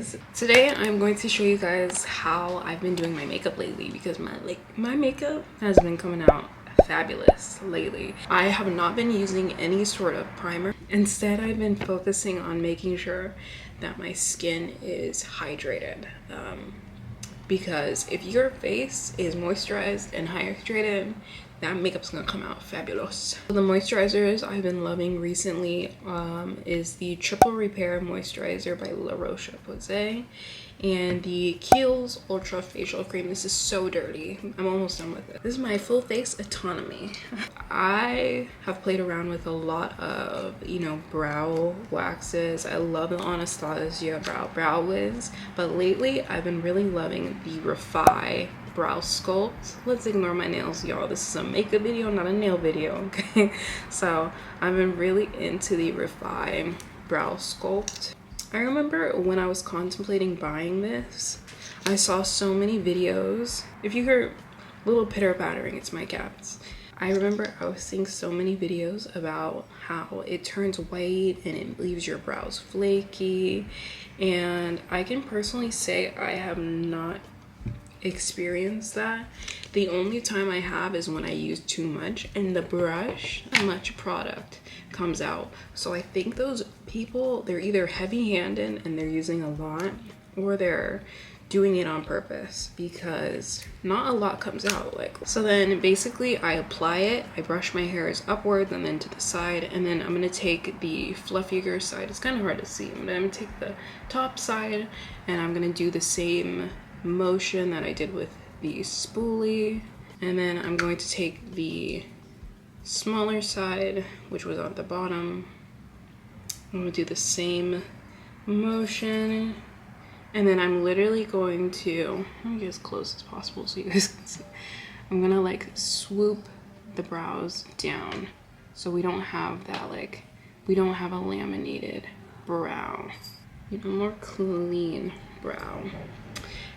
guys, today I'm going to show you guys how I've been doing my makeup lately because my makeup has been coming out fabulous lately. I have not been using any sort of primer. Instead, I've been focusing on making sure that my skin is hydrated, because if your face is moisturized and hydrated, that makeup's gonna come out fabulous. The moisturizers I've been loving recently is the Triple Repair Moisturizer by La Roche-Posay and the Kiehl's Ultra Facial Cream. This is so dirty. I'm almost done with it. This is my full face autonomy. I have played around with a lot of, brow waxes. I love the Anastasia brow wiz, but lately I've been really loving the Refy brow sculpt. Let's ignore my nails, y'all. This is a makeup video, not a nail video, okay? So I've been really into the Refy brow sculpt. I remember when I was contemplating buying this, I saw so many videos. If you hear little pitter pattering, it's my cats. I remember I was seeing so many videos about how it turns white and it leaves your brows flaky, and I can personally say I have not experienced that. The only time I have is when I use too much and the brush, not much product comes out. So I think those people, they're either heavy-handed and they're using a lot, or they're doing it on purpose because not a lot comes out. So then basically I apply it, I brush my hairs upwards and then to the side, and then I'm gonna take the fluffier side. It's kind of hard to see, but I'm gonna take the top side and I'm gonna do the same motion that I did with the spoolie, and then I'm going to take the smaller side, which was on the bottom. I'm going to do the same motion, and then I'm literally going to, let me get as close as possible so you guys can see. I'm gonna swoop the brows down so we don't have that, we don't have a laminated brow, more clean brow.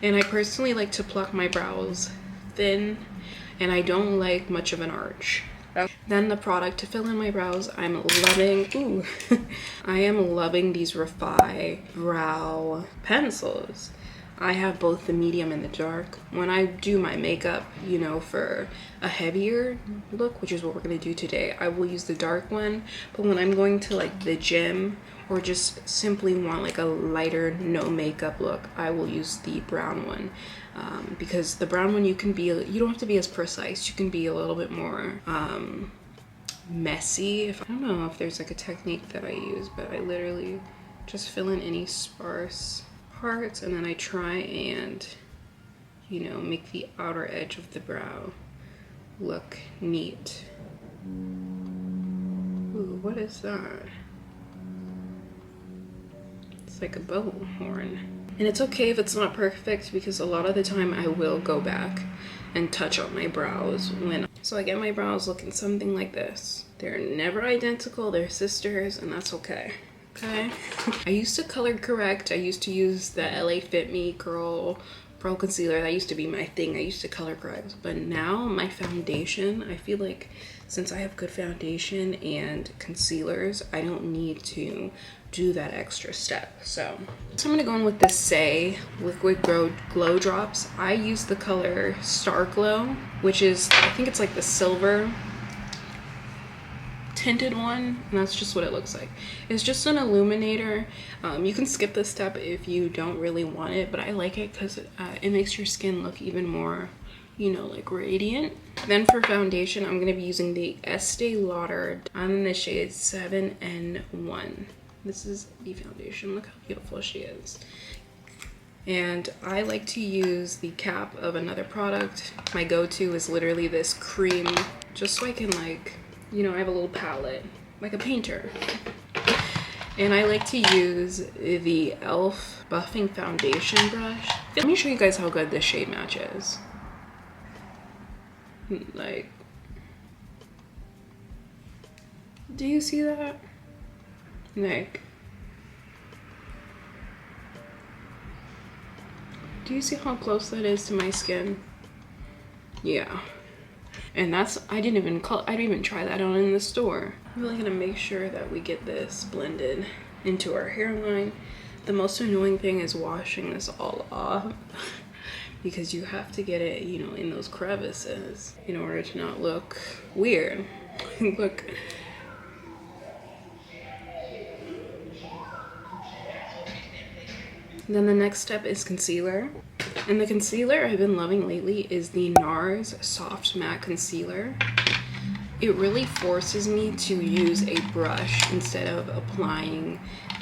And I personally like to pluck my brows thin, and I don't like much of an arch. Then the product to fill in my brows, I'm loving, I am loving these Refy brow pencils. I have both the medium and the dark. When I do my makeup, for a heavier look, which is what we're gonna do today, I will use the dark one. But when I'm going to the gym or just simply want a lighter, no makeup look, I will use the brown one. Because the brown one, you don't have to be as precise. You can be a little bit more messy. I don't know if there's a technique that I use, but I literally just fill in any sparse parts, and then I try and make the outer edge of the brow look neat. Ooh, what is that? It's like a bow horn. And it's okay if it's not perfect, because a lot of the time I will go back and touch up my brows so I get my brows looking something like this. They're never identical, they're sisters, and that's okay. Okay. I used to color correct. I used to use the LA Fit Me Curl Pro Concealer. That used to be my thing. I used to color correct. But now my foundation, I feel like since I have good foundation and concealers, I don't need to do that extra step. So I'm gonna go in with the Saie Liquid Glow Drops. I use the color Star Glow, which is, I think it's the silver tinted one, and that's just what it looks like. It's just an illuminator. You can skip this step if you don't really want it, but I like it because it makes your skin look even more, radiant. Then for foundation, I'm going to be using the Estée Lauder. I'm in the shade 7N1. This is the foundation. Look how beautiful she is. And I like to use the cap of another product. My go-to is literally this cream, just so I can I have a little palette, like a painter. And I like to use the e.l.f. buffing foundation brush. Let me show you guys how good this shade matches. Do you see that? Do you see how close that is to my skin? Yeah. And that's, I didn't even try that on in the store. I'm really gonna make sure that we get this blended into our hairline. The most annoying thing is washing this all off because you have to get it, you know, in those crevices in order to not look weird. Look. Then the next step is concealer. And the concealer I've been loving lately is the NARS Soft Matte Concealer. It really forces me to use a brush instead of applying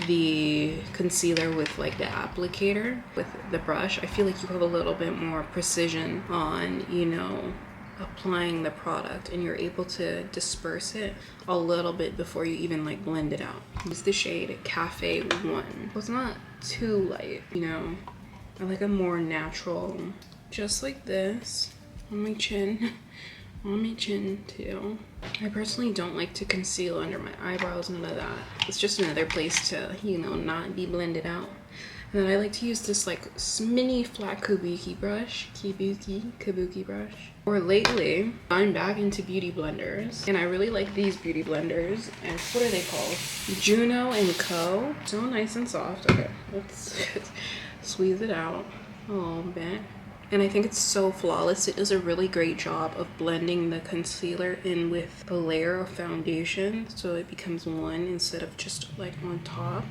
the concealer with like the applicator. With the brush, I feel like you have a little bit more precision on, you know, applying the product, and you're able to disperse it a little bit before you even like blend it out. Use the shade Cafe 1. It's not too light, you know. I like a more natural, just like this on my chin. On my chin too. I personally don't like to conceal under my eyebrows, none of that. It's just another place to, you know, not be blended out. And then I like to use this like mini flat kabuki brush. Kabuki brush. Or lately, I'm back into beauty blenders. And I really like these beauty blenders. And what are they called? Juno & Co. So nice and soft. Okay, let's squeeze it out a little bit. And I think it's so flawless. It does a really great job of blending the concealer in with the layer of foundation, so it becomes one instead of just like on top.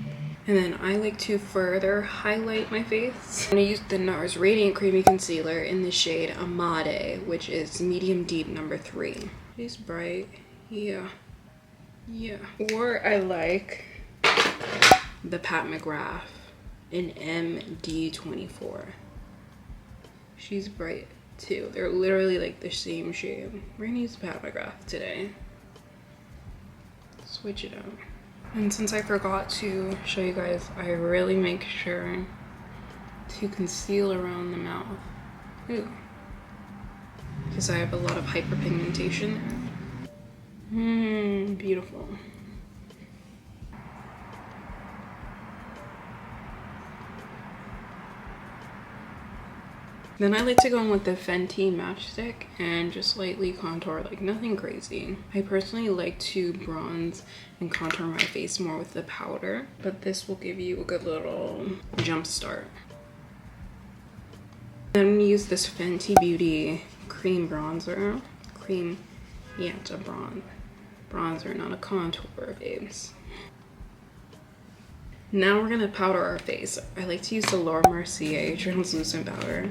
And then I like to further highlight my face. I'm gonna use the NARS Radiant Creamy Concealer in the shade Amade, which is medium deep number 3. It's bright, yeah. Or I like the Pat McGrath in MD24. She's bright too. They're literally like the same shade. We're gonna use Pat McGrath today. Switch it out. And since I forgot to show you guys, I really make sure to conceal around the mouth. Ooh. Because I have a lot of hyperpigmentation there. Beautiful. Then I like to go in with the Fenty matchstick and just lightly contour, like nothing crazy. I personally like to bronze and contour my face more with the powder, but this will give you a good little jump start. Then I'm gonna use this Fenty Beauty cream bronzer. Cream, yeah, it's a bronzer, not a contour, babes. Now we're gonna powder our face. I like to use the Mercier translucent powder.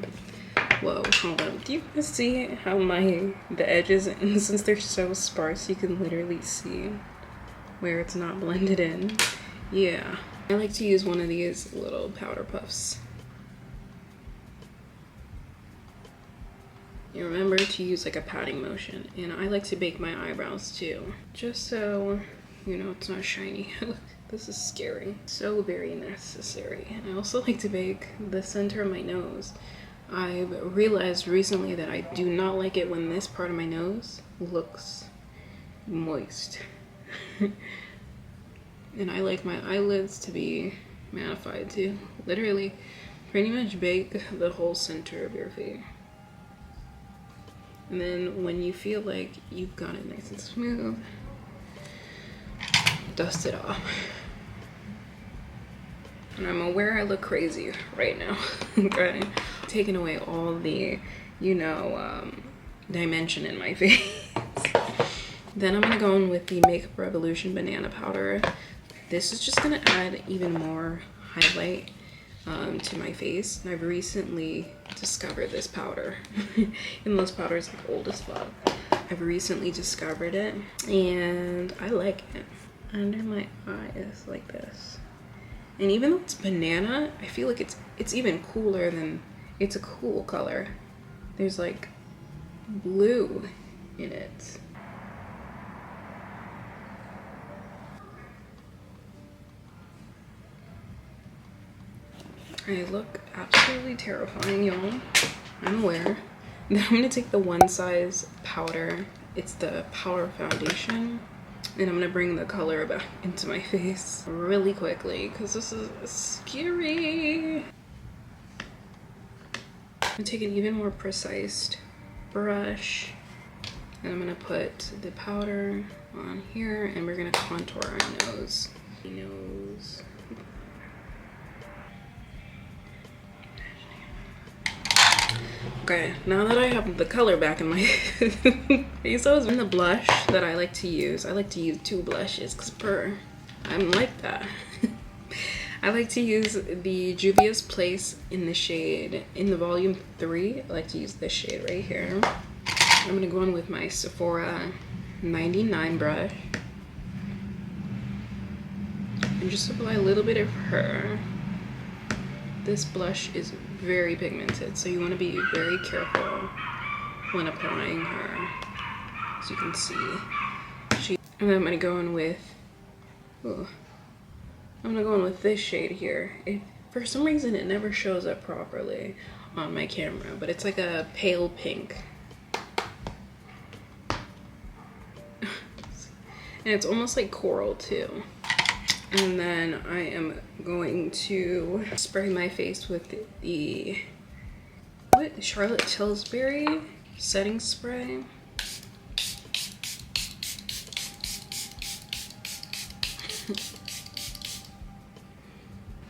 Whoa, hold on. Do you guys see how the edges, and since they're so sparse, you can literally see where it's not blended in. Yeah. I like to use one of these little powder puffs. You remember to use like a patting motion. And I like to bake my eyebrows too, just so, you know, it's not shiny. Look, this is scary. So very necessary. And I also like to bake the center of my nose. I've realized recently that I do not like it when this part of my nose looks moist. And I like my eyelids to be mattified too. Literally, pretty much bake the whole center of your face. And then when you feel like you've got it nice and smooth, dust it off. And I'm aware I look crazy right now. Okay. Taking away all the, you know, dimension in my face. Then I'm gonna go in with the Makeup Revolution Banana Powder. This is just gonna add even more highlight to my face. And I've recently discovered this powder. And this powder is like old as fuck. I've recently discovered it and I like it. Under my eyes like this. And even though it's banana, I feel like it's even cooler than, it's a cool color. There's like blue in it. I look absolutely terrifying, y'all. I'm aware. Then I'm gonna take the One Size powder. It's the powder foundation. And I'm gonna bring the color back into my face really quickly because this is scary. I'm gonna take an even more precise brush and I'm gonna put the powder on here and we're gonna contour our nose. Okay, now that I have the color back in my face, I was in the blush that I like to use. I like to use 2 blushes because I'm like that. I like to use the Juvia's Place in the shade, in the volume 3. I like to use this shade right here. I'm gonna go in with my Sephora 99 brush and just apply a little bit of her. This blush is very pigmented, so you want to be very careful when applying her. As you can see, and then I'm gonna go in with, I'm gonna go in with this shade here. For some reason it never shows up properly on my camera, but it's like a pale pink. And it's almost like coral too. And then I am going to spray my face with the Charlotte Tilbury setting spray.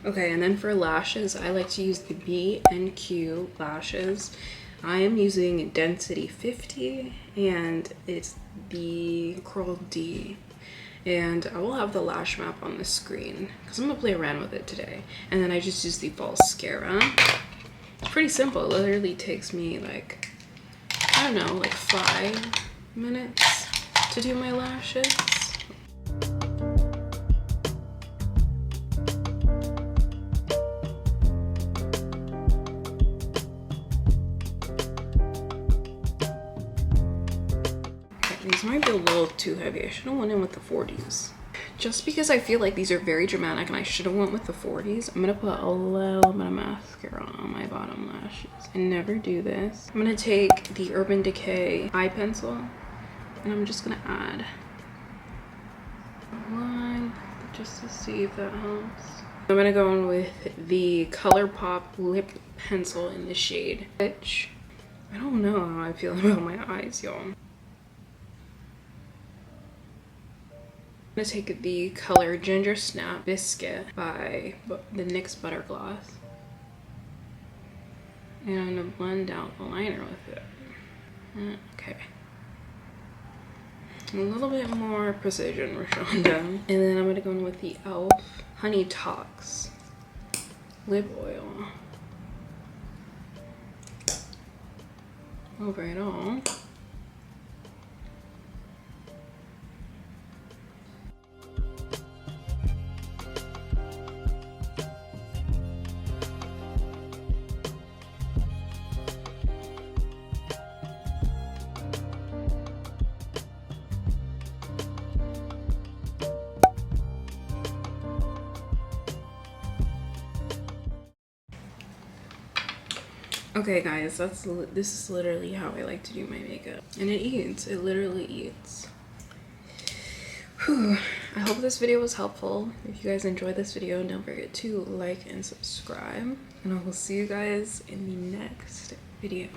Okay, and then for lashes, I like to use the B&Q lashes. I am using Density 50, and it's the Curl D. And I will have the lash map on the screen because I'm gonna play around with it today. And then I just use the falscara. It's pretty simple. It literally takes me like, I don't know, like 5 minutes to do my lashes. These might be a little too heavy. I should have went in with the 40s. Just because I feel like these are very dramatic and I should have went with the 40s, I'm gonna put a little bit of mascara on my bottom lashes. I never do this. I'm gonna take the Urban Decay eye pencil and I'm just gonna add one just to see if that helps. I'm gonna go in with the ColourPop lip pencil in the shade Which I don't know how I feel about my eyes, y'all. I'm gonna take the color Ginger Snap Biscuit by the NYX Butter Gloss, and I'm gonna blend out the liner with it. Okay, a little bit more precision, Rashonda. And then I'm gonna go in with the e.l.f. Honey Tox lip oil over it all. Okay guys, this is literally how I like to do my makeup, and it eats. It literally eats. Whew. I hope this video was helpful. If you guys enjoyed this video, don't forget to like and subscribe, and I will see you guys in the next video.